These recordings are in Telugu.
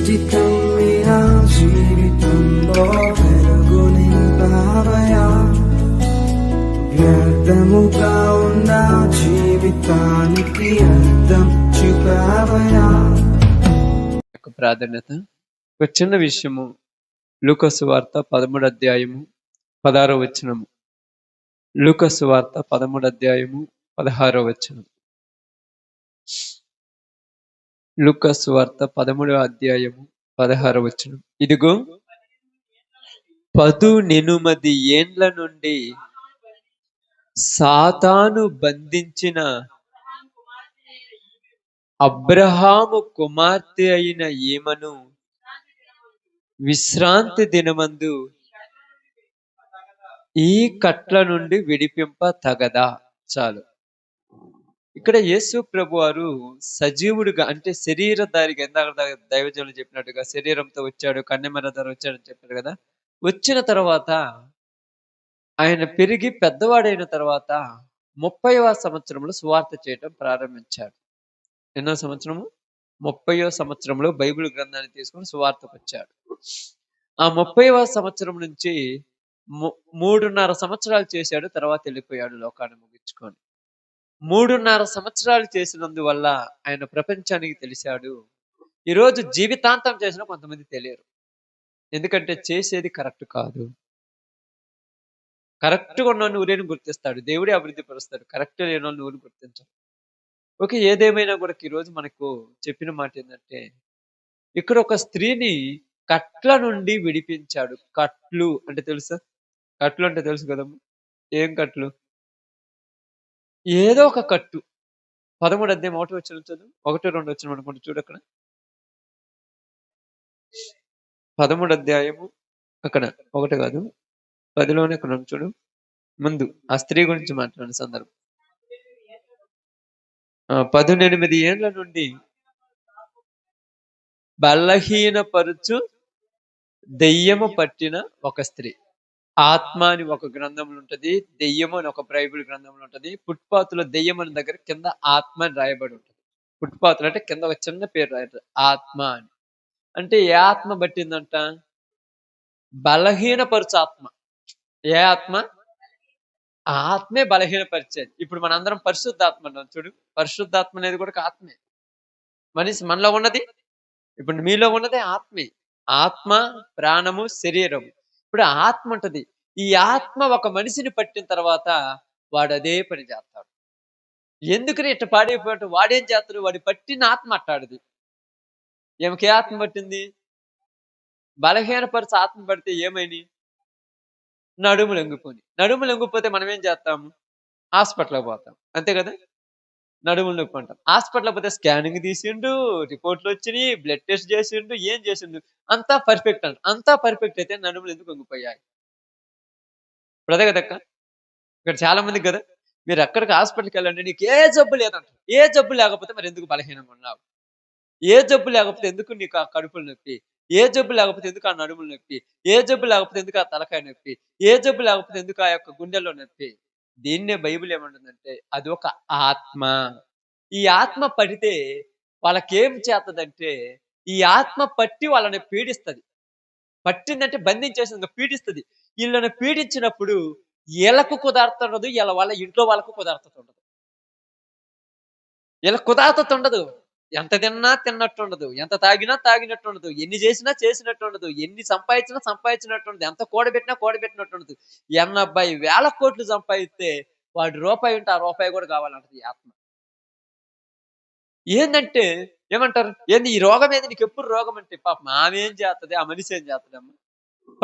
జీవితం మీరా జీవితంలో వెలుగు నింపావయా, వ్యర్థముగా ఉన్న జీవితానికి అర్థం చూపావయా. ప్రాధాన్యత ఒక చిన్న విషయము. లూకా సువార్త 13వ అధ్యాయము 16వ వచనము. లూకా సువార్త 13వ అధ్యాయము 16వ వచనం. లూకా సువార్త 13వ అధ్యాయము 16వ వచనం. ఇదిగో 18 ఏండ్ల నుండి సాతాను బంధించిన అబ్రహాము కుమార్తె అయిన ఈమెను విశ్రాంతి దినమందు ఈ కట్ల నుండి విడిపింప తగదా. చాలు. ఇక్కడ యేసు ప్రభు వారు సజీవుడిగా అంటే శరీరధారిగా, ఎందాక దైవజనులు చెప్పినట్టుగా శరీరంతో వచ్చాడు, కన్నెమర ధర వచ్చాడని చెప్పారు కదా. వచ్చిన తర్వాత ఆయన పెరిగి పెద్దవాడైన తర్వాత 30వ సంవత్సరంలో సువార్త చేయటం ప్రారంభించాడు. ఎన్నో సంవత్సరము? 30వ సంవత్సరంలో బైబిల్ గ్రంథాన్ని తీసుకొని సువార్తకు వచ్చాడు. ఆ 30వ సంవత్సరం నుంచి 3.5 సంవత్సరాలు చేశాడు. తర్వాత వెళ్ళిపోయాడు లోకాన్ని ముగించుకొని. 3.5 సంవత్సరాలు చేసినందువల్ల ఆయన ప్రపంచానికి తెలిసాడు. ఈరోజు జీవితాంతం చేసిన కొంతమంది తెలియరు. ఎందుకంటే చేసేది కరెక్ట్ కాదు. కరెక్ట్గా ఉన్న ఊరేని గుర్తిస్తాడు, దేవుడే అభివృద్ధి పరుస్తాడు. కరెక్ట్ లేని ఊరిని గుర్తించాడు. ఓకే, ఏదేమైనా కూడా ఈరోజు మనకు చెప్పిన మాట ఏంటంటే, ఇక్కడ ఒక స్త్రీని కట్ల నుండి విడిపించాడు. కట్లు అంటే తెలుసా? కట్లు అంటే తెలుసు కదమ్మా. ఏం కట్లు? ఏదో ఒక కట్టు. 13వ అధ్యాయం 1వ వచనం చదువు. 1, 2 వచనం అనుకుంటూ చూడు. అక్కడ 13వ అధ్యాయము అక్కడ 1 కాదు 10లోనే అక్కడ చూడు. ముందు ఆ స్త్రీ గురించి మాట్లాడిన సందర్భం. 18 ఏండ్ల నుండి బలహీనపరుచు దెయ్యము పట్టిన ఒక స్త్రీ. ఆత్మ అని ఒక గ్రంథంలో ఉంటది, దెయ్యము అని ఒక బైబిల్ గ్రంథంలో ఉంటది. ఫుట్పాత్లో దెయ్యం అని దగ్గర కింద ఆత్మ అని రాయబడి ఉంటుంది. ఫుట్పాత్లో అంటే కింద ఒక చిన్న పేరు రాయబడి ఆత్మ అని. అంటే ఏ ఆత్మ పట్టిందంట? బలహీనపరుచు ఆత్మ. ఏ ఆత్మ? ఆత్మే బలహీనపరిచేది. ఇప్పుడు మనందరం పరిశుద్ధాత్మ అన్నాం చూడు. పరిశుద్ధాత్మ అనేది కూడా ఆత్మే. మనలో ఉన్నది, ఇప్పుడు మీలో ఉన్నదే ఆత్మే. ఆత్మ, ప్రాణము, శరీరము. ఇప్పుడు ఆత్మ ఉంటది. ఈ ఆత్మ ఒక మనిషిని పట్టిన తర్వాత వాడు అదే పని చేస్తాడు. ఎందుకని ఇట్ట పాడైపోయాడు? వాడేం చేస్తాడు? వాడి పట్టిన ఆత్మ అట్టాడిది. ఏమికే ఆత్మ పట్టింది? బలహీనపరిచి ఆత్మ పడితే ఏమైంది? నడుము లొంగిపోతే మనం ఏం చేస్తాము? హాస్పిటల్కి పోతాం, అంతే కదా. నడుములు నొప్పి అంటాం. హాస్పిటల్ పోతే స్కానింగ్ తీసిండు, రిపోర్ట్లు వచ్చినాయి, బ్లడ్ టెస్ట్ చేసిండు, ఏం చేసిండు, అంతా పర్ఫెక్ట్ అంట. అంతా పర్ఫెక్ట్ అయితే నడుములు ఎందుకు వంగిపోయాయి? ఇప్పుడు అదే కదక్క. ఇక్కడ చాలా మందికి కదా, మీరు ఎక్కడికి హాస్పిటల్కి వెళ్ళండి, నీకు ఏ జబ్బు లేదంట. ఏ జబ్బు లేకపోతే మరి ఎందుకు బలహీనంగా ఉన్నావు? ఏ జబ్బు లేకపోతే ఎందుకు నీకు ఆ కడుపులు నొప్పి? ఏ జబ్బు లేకపోతే ఎందుకు ఆ నడుములు నొప్పి? ఏ జబ్బు లేకపోతే ఎందుకు ఆ తలకాయ నొప్పి? ఏ జబ్బు లేకపోతే ఎందుకు ఆ యొక్క గుండెల్లో నొప్పి? దీన్నే బైబిల్ ఏమంటుందంటే, అది ఒక ఆత్మ. ఈ ఆత్మ పడితే వాళ్ళకేం చేస్తుందంటే, ఈ ఆత్మ పట్టి వాళ్ళని పీడిస్తుంది. పట్టిందంటే బంధించేసింది, పీడిస్తుంది. వీళ్ళని పీడించినప్పుడు వీళ్ళకు కుదార్తుండదు, వీళ్ళ వాళ్ళ ఇంట్లో వాళ్ళకు కుదార్తుండదు. వీళ్ళకి కుదార్తత ఉండదు. ఎంత తిన్నా తిన్నట్టు ఉండదు, ఎంత తాగినా తాగినట్టు ఉండదు, ఎన్ని చేసినా చేసినట్టు ఉండదు, ఎన్ని సంపాదించినా సంపాదించినట్టు ఉండదు, ఎంత కూడబెట్టినట్టు ఉండదు. అబ్బాయి 1000 కోట్లు సంపాదిస్తే వాడు రూపాయి ఉంటే ఆ రూపాయి కూడా కావాలంటది ఈ ఆత్మ. ఏందంటే ఏమంటారు? ఏంది ఈ రోగం? ఏది నీకు ఎప్పుడు రోగం అంటే? పాపం ఆమె ఏం చేస్తుంది, ఆ మనిషి ఏం చేస్తుందమ్మ?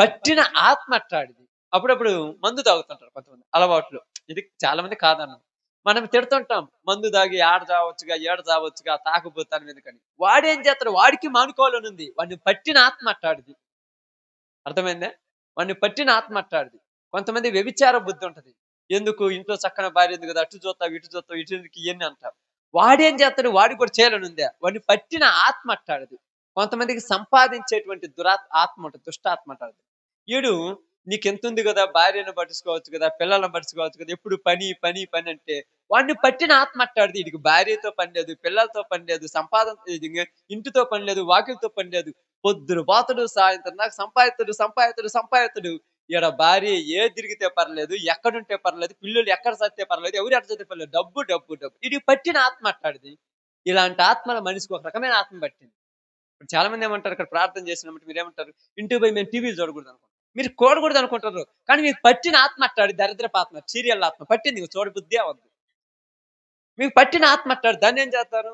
పట్టిన ఆత్మ అట్టాడిది. అప్పుడప్పుడు మందు తాగుతుంటారు కొంతమంది, అలవాట్లు. ఇది చాలా మంది కాదన్నాం. మనం తిడుతుంటాం, మందు తాగి ఆడ చావచ్చుగా, ఏడ చావచ్చుగా, తాకపోతాను ఎందుకని. వాడేం చేస్తాడు? వాడికి మానుకోవాలని ఉంది. వాడిని పట్టిన ఆత్మ అట్టాడిది. అర్థమైందా? వాడిని పట్టిన ఆత్మ అట్టాడిది. కొంతమంది వ్యభిచార బుద్ధి ఉంటది. ఎందుకు ఇంట్లో చక్కన భార్య ఉంది కదా, అటు చూస్తావు ఇటు చూస్తావు, ఇటు ఇవన్నీ అంటారు. వాడేం చేస్తాడు? వాడికి కూడా చేయాలని ఉందా? వాడిని పట్టిన ఆత్మ అట్టాడది. కొంతమందికి సంపాదించేటువంటి ఆత్మ ఉంటుంది, దుష్టాత్మ అంటారు. వీడు నీకెంతుంది కదా, భార్యను పట్టించుకోవచ్చు కదా, పిల్లలను పట్టించుకోవచ్చు కదా, ఎప్పుడు పని పని పని అంటే వాడిని పట్టిన ఆత్మ అట్టాడిది. వీడికి భార్యతో పని లేదు, పిల్లలతో పని లేదు, సంపాదన ఇది ఇంటితో పని లేదు, వాకిలితో పని లేదు. పొద్దున పోతడు, సాయంత్రం దాకా సంపాదిత్తడు, సంపాదిత్తడు, సంపాదిత్తడు. ఈడ భార్య ఏది తిరిగితే పర్లేదు, ఎక్కడుంటే పర్లేదు, పిల్లోలు ఎక్కడ సత్తే పర్లేదు, ఎవరు ఎక్కడ సత్తే పర్లేదు. డబ్బు, డబ్బు, డబ్బు. ఈడికి పట్టిన ఆత్మ అట్టాడిది. ఇలాంటి ఆత్మల మనిషికి ఒక రకమైన ఆత్మ పట్టింది. ఇప్పుడు చాలా మంది ఏమంటారు, ఇక్కడ ప్రార్థన చేసినప్పుడు మీరేమంటారు, ఇంటికి పోయి మేము టీవీలు చూడకూడదు అనుకుంటాం. మీరు చూడకూడదు అనుకుంటారు, కానీ మీకు పట్టిన ఆత్మ అట్టాడు, దరిద్రపు ఆత్మ, సీరియల్ ఆత్మ పట్టింది. ఇంక చూడబుద్ధి అవ్వద్దు. మీకు పట్టిన ఆత్మ అట్టాడు, దాన్ని ఏం చేస్తారు?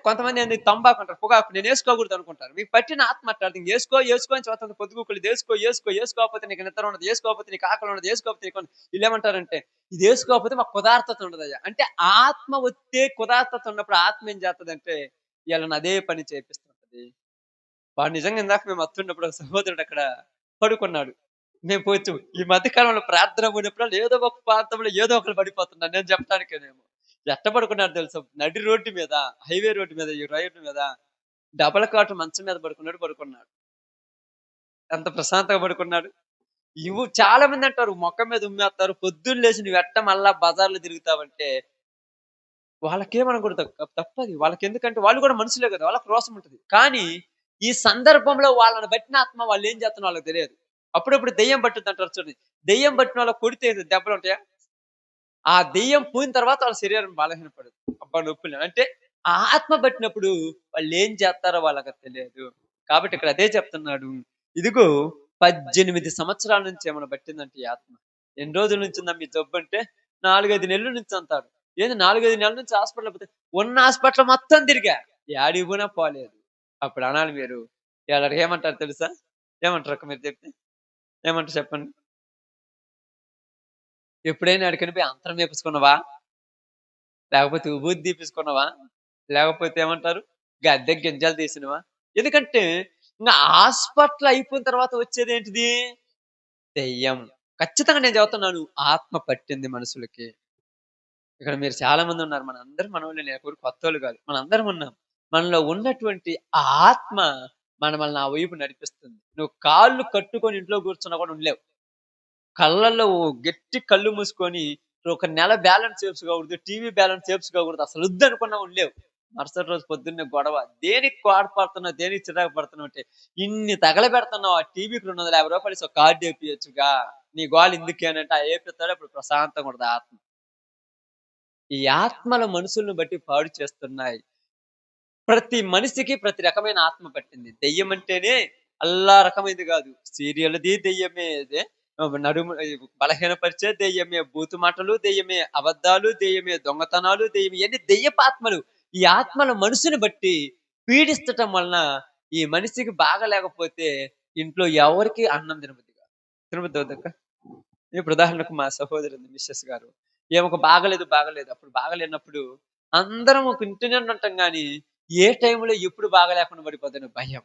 కొంతమంది ఏంది తంబాకు అంటారు, పొగాకు నేను వేసుకోకూడదు అనుకుంటారు. మీకు పట్టిన ఆత్మ అట్టాడు, ఇంక వేసుకో వేసుకో అని చదువుతుంది పొద్దుగుకులు, వేసుకో వేసుకో, వేసుకోకపోతే నీకు నిద్ర ఉండదు, వేసుకోకపోతే నీకు ఆకలి ఉండదు, వేసుకోకపోతే నీకు వీళ్ళు ఏమంటారంటే ఇది వేసుకోకపోతే మాకు కుదార్థత ఉండదయ్యా. అంటే ఆత్మ వచ్చే కుదార్థత ఉన్నప్పుడు ఆత్మ ఏం చేస్తుందంటే వీళ్ళని అదే పని చేపిస్తుంటది. వాడు నిజంగా ఇందాక మేము వస్తున్నప్పుడు ఒక సహోదరుడు అక్కడ పడుకున్నాడు. మేము పోవచ్చు ఈ మధ్య కాలంలో ప్రార్థన పోయినప్పుడు ఏదో ఒక ప్రాంతంలో ఏదో ఒకరు పడిపోతున్నాను నేను చెప్పడానికేనేమో. ఎట్ట పడుకున్నాడు తెలుసా? నడి రోడ్డు మీద, హైవే రోడ్డు మీద, ఈ రోడ్డు మీద డబల్ కాటు మంచం మీద పడుకున్నాడు. ఎంత ప్రశాంతంగా పడుకున్నాడు. చాలా మంది అంటారు మొఖం మీద ఉమ్మేస్తారు, పొద్దున్న లేచి నువ్వు ఎట్ట మళ్ళా బజార్లో తిరుగుతావంటే వాళ్ళకేమనకూడదు, తప్పది. వాళ్ళకెందుకంటే వాళ్ళు కూడా మనుషులే కదా, వాళ్ళకి రోషం ఉంటది. కానీ ఈ సందర్భంలో వాళ్ళని బట్టిన ఆత్మ వాళ్ళు ఏం చేస్తున్నారో వాళ్ళకి తెలియదు. అప్పుడప్పుడు దెయ్యం పట్టుద్దంటారు చూడండి. దెయ్యం పట్టిన వాళ్ళకి కొడితే దెబ్బలుంటాయా? ఆ దెయ్యం పోయిన తర్వాత వాళ్ళ శరీరం బలహీనపడదు. అబ్బా నొప్పులు. అంటే ఆ ఆత్మ పట్టినప్పుడు వాళ్ళేం చేస్తారో వాళ్ళకి తెలియదు. కాబట్టి ఇక్కడ అదే చెప్తున్నాడు. ఇదిగో 18 సంవత్సరాల నుంచి ఏమైనా పట్టిందంటే ఈ ఆత్మ. ఎన్ని రోజుల నుంచి ఉందమ్మా ఈ జబ్బు అంటే 4, 5 నెలల నుంచి అంటారు. ఏంది 4, 5 నెలల నుంచి హాస్పిటల్ పోతే ఉన్న హాస్పిటల్ మొత్తం తిరిగా. యాడికి పోయినా పోలేదు. అప్పుడు అనాలి మీరు. ఈళ్ళకి ఏమంటారు తెలుసా? ఏమంటారు అక్క మీరు చెప్తే? ఏమంటారు చెప్పండి? ఎప్పుడైనా ఆడికని పోయి అంతరం వేపించుకున్నావా? లేకపోతే విభూది తీపించుకున్నావా? లేకపోతే ఏమంటారు? గద్దె గింజలు తీసినవా? ఎందుకంటే ఇంగ హాస్పిటల్ అయిపోయిన తర్వాత వచ్చేదేంటిది? దెయ్యం. ఖచ్చితంగా నేను చెబుతున్నాను. ఆత్మ పట్టింది మనుషులకి. ఇక్కడ మీరు చాలా మంది ఉన్నారు. మనందరం మనోళ్ళే, ఎవరు కొత్తోళ్ళు కాదు. మనందరం ఉన్నాం. మనలో ఉన్నటువంటి ఆ ఆత్మ మనల్ని ఆ వైపు నడిపిస్తుంది. నువ్వు కాళ్ళు కట్టుకొని ఇంట్లో కూర్చున్నా కూడా ఉండలేవు. కళ్ళల్లో గట్టి కళ్ళు మూసుకొని ఒక నెల బ్యాలెన్స్ చేసుకోకూడదు, టీవీ బ్యాలెన్స్ చేసుకోకూడదు, అసలు వద్దనుకున్నా ఉండలేవు. మరుసటి రోజు పొద్దున్నే గొడవ. దేనికి కోడపడుతున్నావు, దేనికి చిరాకు పడుతున్నావు అంటే ఇన్ని తగలబెడుతున్నావు, ఆ టీవీకి ₹250 ఇచ్చి ఒక కార్డు ఏపియొచ్చుగా, నీ గోల ఎందుకేనంటే ఆ ఏపిస్తాడు. అప్పుడు ప్రశాంతంగా ఉండదు ఆత్మ. ఈ ఆత్మల మనుషులను బట్టి పాడు చేస్తున్నాయి. ప్రతి మనిషికి ప్రతి రకమైన ఆత్మ పట్టింది. దెయ్యం అంటేనే అల్లా రకమైనది కాదు. సీరియల్‌ది దెయ్యమే, నడుము బలహీనపరిచే దెయ్యమే, బూతు మాటలు దెయ్యమే, అబద్ధాలు దెయ్యమే, దొంగతనాలు దెయ్యమే, ఇయన్నీ దెయ్యపాత్మలు. ఈ ఆత్మలు మనుషుని బట్టి పీడిస్తటం వలన ఈ మనిషికి బాగా లేకపోతే ఇంట్లో ఎవరికీ అన్నం తినబుద్ధి కాదు. తినబుద్ధి అవుద్దక్క? ఇప్పుడు ఉదాహరణకు మా సహోదరి ఉంది మిసెస్ గారు. ఈమెకు బాగలేదు. అప్పుడు బాగలేనప్పుడు అందరం ఒక ఇంటినే ఉంటాం గానీ, ఏ టైంలో ఎప్పుడు బాగా లేకుండా పడిపోద్దనే భయం.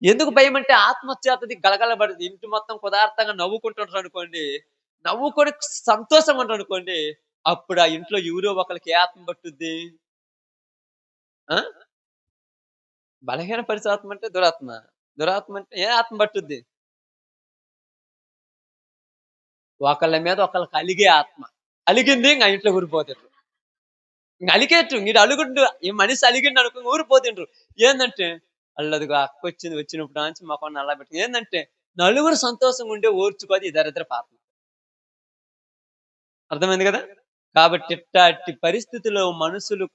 ఎందుకు భయమంటే ఆత్మ వచ్చేత్తది, గలగలబడేది. ఇంటి మొత్తం కుదార్థంగా నవ్వుకుంటుంటారనుకోండి, నవ్వుకొని సంతోషంగా ఉంటారనుకోండి, అప్పుడు ఆ ఇంట్లో ఎవరో ఒకళ్ళకి ఏ ఆత్మ పట్టుద్ది? ఆ? బలహీనపరిచే ఆత్మ అంటే దురాత్మ. దురాత్మ అంటే ఏ ఆత్మ పట్టుద్ది? ఒకళ్ళ మీద ఒకళ్ళకి అలిగే ఆత్మ. అలిగింది ఇంక ఆ ఇంట్లో ఊరిపోతారు. ఇంక అలికేట్టు ఈడు అలుగుండు, ఈ మనిషి అలిగిండనుకో ఊరిపోతుండ్రు. ఏందంటే అల్లదిగో అక్కొచ్చింది, వచ్చినప్పుడు నుంచి మొఖం నల్లబెట్టింది. ఏందంటే నలుగురు సంతోషంగా ఉండే ఓర్చుకోదు ఈ దరిద్రపు ఆత్మ. అర్థమైంది కదా? కాబట్టి ఇట్టాటి పరిస్థితిలో మనుషులు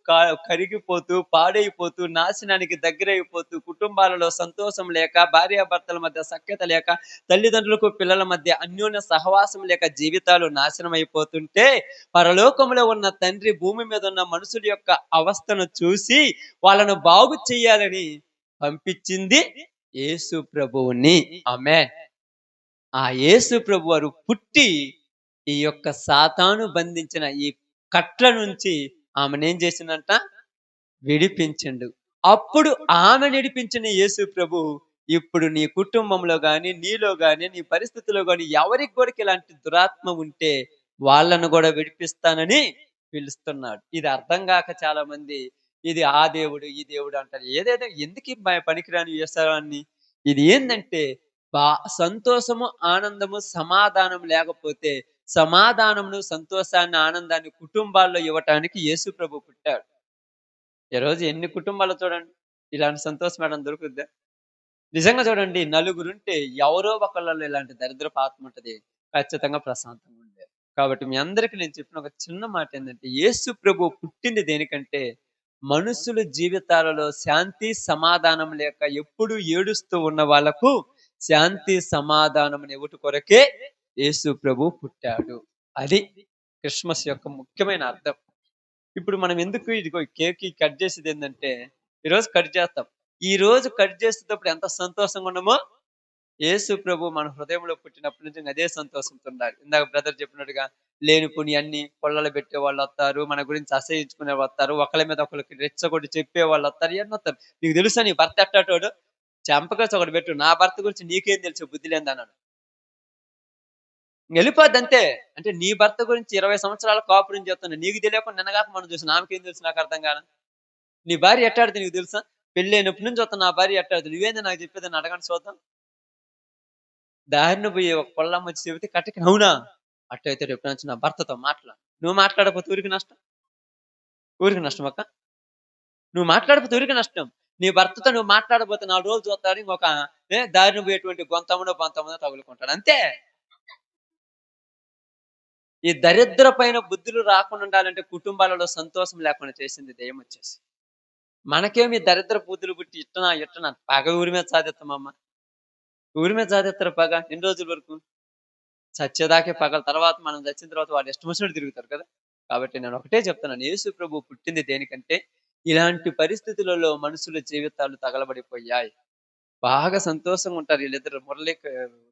కరిగిపోతూ, పాడైపోతూ, నాశనానికి దగ్గరైపోతూ, కుటుంబాలలో సంతోషం లేక, భార్యాభర్తల మధ్య సఖ్యత లేక, తల్లిదండ్రులకు పిల్లల మధ్య అన్యోన్య సహవాసం లేక జీవితాలు నాశనం అయిపోతుంటే, పరలోకంలో ఉన్న తండ్రి భూమి మీద ఉన్న మనుషుల యొక్క అవస్థను చూసి వాళ్ళను బాగు చెయ్యాలని పంపించింది యేసు ప్రభువుని. ఆమేన్. ఆ యేసు ప్రభువారు పుట్టి ఈ యొక్క సాతాను బంధించిన ఈ కట్ల నుంచి ఆమెనేం చేసిందంట? విడిపించిండు. అప్పుడు ఆమె నడిపించిన యేసు ప్రభు ఇప్పుడు నీ కుటుంబంలో గాని, నీలో గాని, నీ పరిస్థితిలో గాని ఎవరికి కూడా ఇలాంటి దురాత్మ ఉంటే వాళ్ళను కూడా విడిపిస్తానని పిలుస్తున్నాడు. ఇది అర్థం గాక చాలా మంది ఇది ఆ దేవుడు, ఈ దేవుడు అంటారు. ఏదేదో ఎందుకు ఈ పనికిరాని వ్యసనాన్ని? ఇది ఏందంటే సంతోషము, ఆనందము, సమాధానం లేకపోతే సమాధానమును, సంతోషాన్ని, ఆనందాన్ని కుటుంబాల్లో ఇవ్వటానికి యేసు ప్రభు పుట్టాడు. ఈరోజు ఎన్ని కుటుంబాల్లో చూడండి ఇలాంటి సంతోషం మేడం దొరుకుద్దా? నిజంగా చూడండి, నలుగురుంటే ఎవరో ఒకళ్ళలో ఇలాంటి దరిద్రపు ఆత్మ ఉంటది. ఖచ్చితంగా ప్రశాంతంగా ఉండేది. కాబట్టి మీ అందరికి నేను చెప్పిన ఒక చిన్న మాట ఏంటంటే, యేసు ప్రభు పుట్టింది దేనికంటే, మనుషుల జీవితాలలో శాంతి, సమాధానం లేక ఎప్పుడూ ఏడుస్తూ ఉన్న వాళ్ళకు శాంతి, సమాధానం ఇవ్వుట కొరకే యేసు ప్రభు పుట్టాడు. అది క్రిస్మస్ యొక్క ముఖ్యమైన అర్థం. ఇప్పుడు మనం ఎందుకు ఇదిగో కేక్ కట్ చేసేది ఏంటంటే, ఈరోజు కట్ చేస్తాం. ఈ రోజు కట్ చేసేటప్పుడు ఎంత సంతోషంగా ఉన్నామో, యేసు ప్రభు మన హృదయంలో పుట్టినప్పటి నుంచి అదే సంతోషంతో ఉండాలి. ఇందాక బ్రదర్ చెప్పినట్టుగా లేనిపోని అన్ని పొల్లలు పెట్టే వాళ్ళు వస్తారు, మన గురించి అసహించుకునే వస్తారు, ఒకళ్ళ మీద ఒకరికి రెచ్చగొట్టి చెప్పే వాళ్ళు వస్తారు, ఇవన్నీ వస్తారు. నీకు తెలుసా నీ భర్త ఎట్టాటోడు? చెంపకేసి ఒకటి పెట్టు, నా భర్త గురించి నీకేం తెలుసు బుద్ధి లేదన్నాడు. వెళ్ళిపోద్ది అంతే. అంటే నీ భర్త గురించి 20 సంవత్సరాల కాపురం చేస్తున్నా, నీకు తెలియకుండా నిన్నగాక మనం చూసి నాకేం తెలుసు, నాకు అర్థం కాల. నీ భార్య ఎట్టాడితే నీకు తెలుసా? పెళ్ళైనప్పటి నుంచి వస్తున్న నా భార్య ఎట్టాడితే నువ్వేంది నాకు చెప్పేదని అడగండి చూద్దాం. దారిన పోయి ఒక పొల్లమ్మ వచ్చి చెబితే కట్టకి అవునా, అట్టయితే రేపు నుంచి నా భర్తతో మాట్లాడు. నువ్వు మాట్లాడకపోతే ఊరికి నష్టం. ఊరికి నష్టం అక్క. నువ్వు మాట్లాడకపోతే ఊరికి నష్టం. నీ భర్తతో నువ్వు మాట్లాడకపోతే 4 రోజులు చూస్తాడు, ఇంకొక దారిన పోయేటువంటి గొంతమ్మనో పొంతమ్మనో తగులుకుంటాడు అంతే. ఈ దరిద్రపైన బుద్ధులు రాకుండా ఉండాలంటే కుటుంబాలలో సంతోషం లేకుండా చేసింది దెయ్యం వచ్చేసి. మనకేమి దరిద్ర బుద్ధులు పుట్టి ఇట్టనా పగ ఊరి మీద సాధిస్తామమ్మ. ఊరి మీద సాధిస్తారు పగ ఎన్ని రోజుల వరకు? చచ్చేదాకే పగల. తర్వాత మనం చచ్చిన తర్వాత వాళ్ళు ఇష్టం వచ్చినట్టు తిరుగుతారు కదా. కాబట్టి నేను ఒకటే చెప్తున్నాను, యేసు ప్రభు పుట్టింది దేనికంటే, ఇలాంటి పరిస్థితులలో మనుషుల జీవితాలు తగలబడిపోయాయి. బాగా సంతోషంగా ఉంటారు వీళ్ళిద్దరు, మురళీ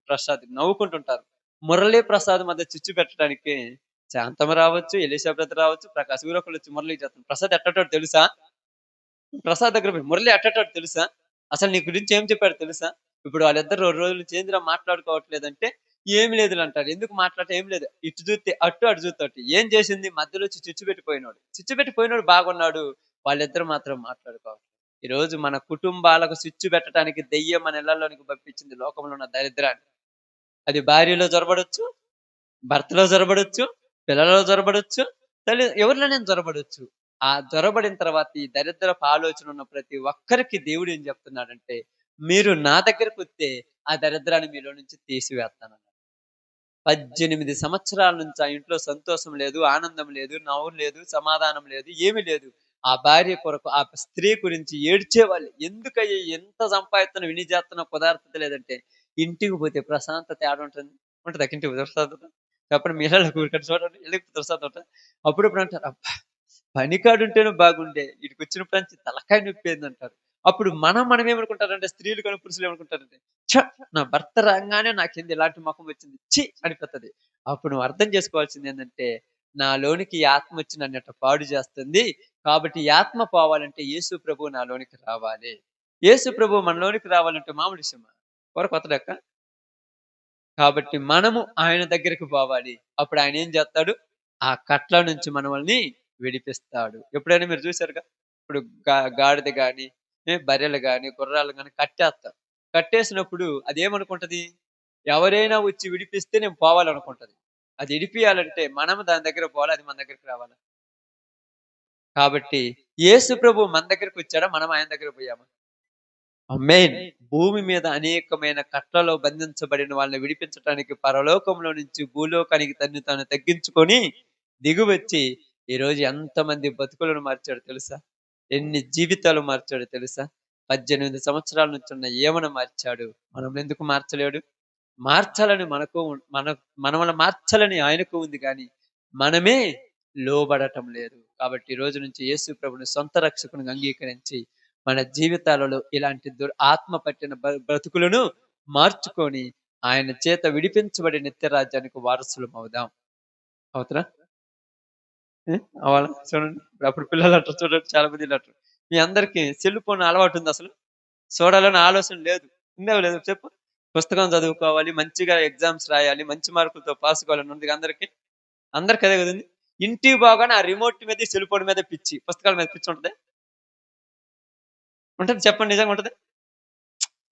ప్రసాద్ నవ్వుకుంటుంటారు. మురళీ ప్రసాద్ మధ్య చిచ్చు పెట్టడానికి శాంతమ రావచ్చు, ఎలిజబెత్ రావచ్చు, ప్రకాశ్ ఊరు ఒకళ్ళు వచ్చి మురళి చేస్తాను. ప్రసాద్ ఎట్టటోడు తెలుసా? ప్రసాద్ దగ్గర పోయి మురళి ఎట్టటోడు తెలుసా? అసలు నీ గురించి ఏం చెప్పాడు తెలుసా? ఇప్పుడు వాళ్ళిద్దరు 2 రోజులు చేంద్రా మాట్లాడుకోవట్లేదంటే ఏమి లేదు అంటారు. ఎందుకు మాట్లాడితే ఏం లేదు, ఇటు చూస్తే అటు, అటు చూస్తే అటు. ఏం చేసింది? మధ్యలో వచ్చి చిచ్చు పెట్టిపోయినాడు. చిచ్చు పెట్టిపోయినాడు బాగున్నాడు, వాళ్ళిద్దరు మాత్రం మాట్లాడుకోవాలి. ఈ రోజు మన కుటుంబాలకు చిచ్చు పెట్టడానికి దెయ్యం మన ఇళ్లలోనికి పంపించింది లోకంలో ఉన్న దరిద్రాన్ని. అది భార్యలో జొరబడొచ్చు, భర్తలో జొరబడొచ్చు, పిల్లలలో జొరబడొచ్చు, ఎవరిలోనైనా జొరబడొచ్చు. ఆ జొరబడిన తర్వాత ఈ దరిద్రపు ఆలోచన ఉన్న ప్రతి ఒక్కరికి దేవుడు ఏం చెప్తున్నాడంటే, మీరు నా దగ్గరకు వస్తే ఆ దరిద్రాన్ని మీలో నుంచి తీసివేస్తానన్నాడు. 18 సంవత్సరాల నుంచి ఆ ఇంట్లో సంతోషం లేదు, ఆనందం లేదు, నవ్వు లేదు, సమాధానం లేదు, ఏమీ లేదు. ఆ భార్య కొరకు, ఆ స్త్రీ గురించి ఏడ్చేవాళ్ళు. ఎందుకయ్యా ఎంత సంపాదిస్తున్నా విని చేస్తున్నా కుదార్తత లేదంటే, ఇంటికి పోతే ప్రశాంతత ఏడుంటుంది? ఉంటదా ఇంటికి ప్రశాంతత? చెప్పండి మీ ఇళ్ళలో కూరుకొని చూడండి, ఇళ్ళకి ప్రశాంతత ఉంటదా? అప్పుడప్పుడు అంటారు, అబ్బా పనికాడుంటేనే బాగుండే, ఇటుకు వచ్చినప్పుడు నుంచి తలకాయ నొప్పి అంటారు. అప్పుడు మనం ఏమనుకుంటారంటే, స్త్రీలు కానీ పురుషులు ఏమనుకుంటారంటే, ఛ! నా భర్త రాగానే నాకేంది ఇలాంటి ముఖం వచ్చింది ఛీ అనిపిస్తది. అప్పుడు నువ్వు అర్థం చేసుకోవాల్సింది ఏంటంటే, నాలోనికి ఈ ఆత్మ వచ్చి నన్ను అట్ట పాడు చేస్తుంది. కాబట్టి ఈ ఆత్మ పోవాలంటే యేసు ప్రభువు నాలోనికి రావాలి. యేసు ప్రభువు మనలోనికి రావాలంటే మామూలు విషయమా? కొత్త లెక్క. కాబట్టి మనము ఆయన దగ్గరికి పోవాలి. అప్పుడు ఆయన ఏం చేస్తాడు? ఆ కట్ల నుంచి మనల్ని విడిపిస్తాడు. ఎప్పుడైనా మీరు చూసారుగా? ఇప్పుడు గాడిద గాని, బర్రెలు గాని, గుర్రాలు గాని కట్టేస్తారు. కట్టేసినప్పుడు అదేమనుకుంటది? ఎవరైనా వచ్చి విడిపిస్తే నేను పోవాలనుకుంటది. అది విడిపియాలంటే మనం దాని దగ్గరకు పోవాలి, అది మన దగ్గరికి రావాలి. కాబట్టి యేసు ప్రభు మన దగ్గరికి వచ్చాడా? మనం ఆయన దగ్గరికి పోయామా? ఆమేన్. భూమి మీద అనేకమైన కట్లలో బంధించబడిన వాళ్ళని విడిపించడానికి పరలోకంలో నుంచి భూలోకానికి తన్ను తాను తగ్గించుకొని దిగువచ్చి ఈరోజు ఎంతమంది బతుకులను మార్చాడు తెలుసా? ఎన్ని జీవితాలు మార్చాడు తెలుసా? 18 సంవత్సరాల నుంచి ఉన్న ఏమను మార్చాడు. మనం ఎందుకు మార్చలేడు? మార్చాలని మనల్ని మార్చాలని ఆయనకు ఉంది కానీ మనమే లోబడటం లేదు. కాబట్టి ఈ రోజు నుంచి యేసు ప్రభుని సొంత రక్షకునిగా అంగీకరించి మన జీవితాలలో ఇలాంటి ఆత్మ పట్టిన బ్రతుకులను మార్చుకొని ఆయన చేత విడిపించబడి నిత్య రాజ్యానికి వారసులం అవుదాం. అవుతున్నా అవ్వాలా? చూడండి అప్పుడు పిల్లలు అంటారు, చూడండి చాలా మంది అంటారు, మీ అందరికి సెల్ ఫోన్ అలవాటు ఉంది, అసలు చూడాలని ఆలోచన లేదు. ఉందా లేదు చెప్పు? పుస్తకం చదువుకోవాలి, మంచిగా ఎగ్జామ్స్ రాయాలి, మంచి మార్కులతో పాస్ కావాలని ఉంది అందరికి. అందరికి అదే కదండి. ఇంటికి బాగానే ఆ రిమోట్ మీద సెల్ ఫోన్ మీద పిచ్చి, పుస్తకాల మీద పిచ్చి ఉంటది. ఉంటది చెప్పండి, నిజంగా ఉంటది.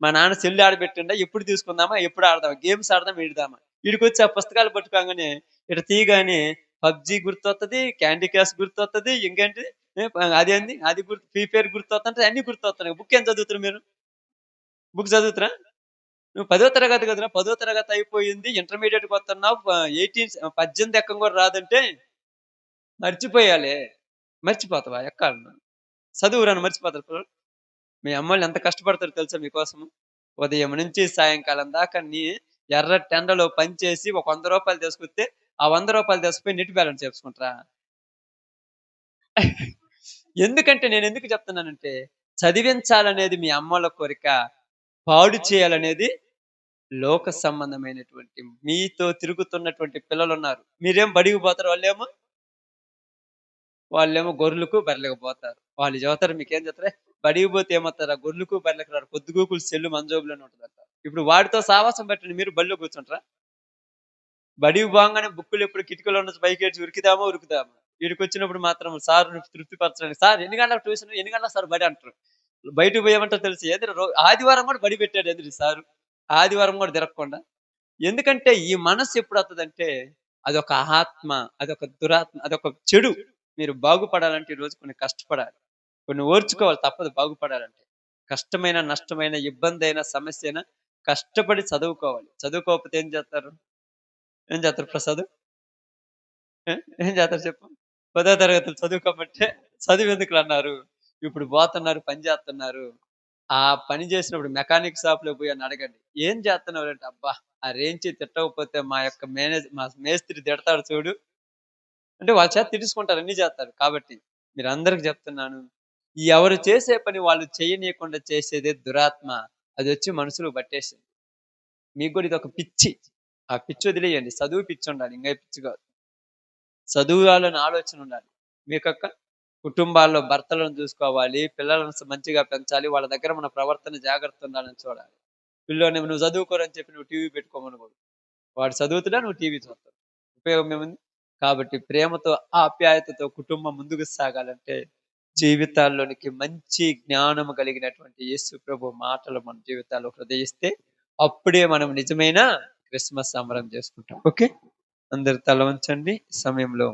మా నాన్న సెల్ ఆడబెట్టిండా, ఎప్పుడు తీసుకుందామా, ఎప్పుడు ఆడదామా, గేమ్స్ ఆడదాం, ఈడదామా. ఈడికొచ్చి ఆ పుస్తకాలు పట్టుకోగానే ఇటు తీయగానే పబ్జి గుర్తొస్తుంది, క్యాండీ క్రాష్ గుర్తొస్తుంది, ఇంకేంటి అదేంది అది గుర్తు, ఫ్రీ ఫైర్ గుర్తొస్తుంటే అన్ని గుర్తొస్తున్నాయి. బుక్ ఏం చదువుతారు మీరు? బుక్ చదువుతారా? నువ్వు 10వ తరగతి కదరా, 10వ తరగతి అయిపోయింది, ఇంటర్మీడియట్కి వస్తున్నావు, 18 ఎక్కం కూడా రాదంటే మర్చిపోయాలే. మర్చిపోతావా ఎక్కాలను? చదువురాను మర్చిపోతారు పిల్లలు. మీ అమ్మోళ్ళు ఎంత కష్టపడతారో తెలుసా మీకోసము? ఉదయం నుంచి సాయంకాలం దాకా ఎర్రటి ఎండలో పని చేసి ఒక రూ. 100 తీసుకొస్తే, ఆ రూ. 100 తీసుకుపోయి నెట్ బ్యాలెన్స్ చేసుకుంటారా? ఎందుకంటే నేనెందుకు చెప్తున్నానంటే, చదివించాలనేది మీ అమ్మోళ్ళ కోరిక. పాడు చేయాలనేది లోక సంబంధమైనటువంటి మీతో తిరుగుతున్నటువంటి పిల్లలున్నారు. మీరేం బడికి పోతారు, వాళ్ళేమో గొర్రెలకు, బర్రెలకు పోతారు. వాళ్ళు చెబుతారు మీకేం చెప్తారు, బడికి పోతే ఏమవుతారా, గొర్రెలకు, బర్రెలకు రారు. పొద్దుగూకులు సెల్లు మన జోబులోనే ఉంటదంట. ఇప్పుడు వాడితో సావాసం పెట్టండి, మీరు బడిలో కూర్చుంటారా? బడికి పోగానే బుక్కులు ఎప్పుడు కిటికీలో నుంచి పైకేడ్చి ఉరుకుదామా? ఈడికొచ్చినప్పుడు మాత్రం సార్‌ని తృప్తిపరచడానికి, సార్ ఎన్ని గంటలకు ట్యూషన్, ఎన్ని గంటలకు సార్ బడి అంటారు. బయటకు పోయామంటారు తెలుసు. ఏది ఆదివారం కూడా బడి పెట్టాడు ఎదురు సారు. ఆదివారం కూడా తిరగకుండా. ఎందుకంటే ఈ మనసు ఎప్పుడొత్తదంటే, అదొక ఆత్మ, అదొక దురాత్మ, అదొక చెడు. మీరు బాగుపడాలంటే ఈరోజు కొన్ని కష్టపడాలి. కొన్ని ఓర్చుకోవాలి తప్పదు బాగుపడాలంటే. కష్టమైన, నష్టమైన, ఇబ్బందైన, సమస్యైనా కష్టపడి చదువుకోవాలి. చదువుకోకపోతే ఏం చేస్తారు? ఏం చేస్తారు ప్రసాదు? ఆ! ఏం చేస్తారు చెప్పు? 10వ తరగతులు చదువుకోమంటే చదువెందుకులన్నారు. ఇప్పుడు పోతున్నారు, పని చేస్తున్నారు. ఆ పని చేసినప్పుడు మెకానిక్ షాప్‌లో పోయి అని అడగండి. ఏం చేస్తున్నావురంటే, అబ్బా! ఆ రేంజి తిట్టకపోతే మా మేస్త్రి తిడతాడు చూడు. అంటే వాళ్ళ చేత తిట్టించుకుంటారు, అన్నీ చేస్తారు. కాబట్టి మీరందరికి చెప్తున్నాను. ఎవరు చేసే పని వాళ్ళు చేయనీయకుండా చేసేదే దురాత్మ. అదొచ్చి మనసులో పట్టేసింది. మీకు కూడా ఇదొక పిచ్చి. ఆ పిచ్చి వదిలేయండి. చదువు పిచ్చుండాలి. ఇంగా పిచ్చి కాదు. చదువాలని ఆలోచన ఉండాలి. మీకక్క కుటుంబాల్లో భర్తలను చూసుకోవాలి. పిల్లలను మంచిగా పెంచాలి. వాళ్ళ దగ్గర మన ప్రవర్తన జాగ్రత్త ఉండాలని చూడాలి. పిల్లోడిని నువ్వు చదువుకోరని చెప్పి నువ్వు టీవీ పెట్టుకోమనకూడదు. వాడు చదువుతున్నా నువ్వు టీవీ చూస్తావు. ఉపయోగం ఏముంది? కాబట్టి ప్రేమతో, ఆప్యాయతతో కుటుంబం ముందుకు సాగాలంటే జీవితాల్లోనికి మంచి జ్ఞానము కలిగినటువంటి యేసు ప్రభు మాటలు మన జీవితాల్లో హృదయిస్తే అప్పుడే మనం నిజమైన క్రిస్మస్ సంబరం చేసుకుంటాం. ఓకే. అందరు తల వంచండి. సమయంలో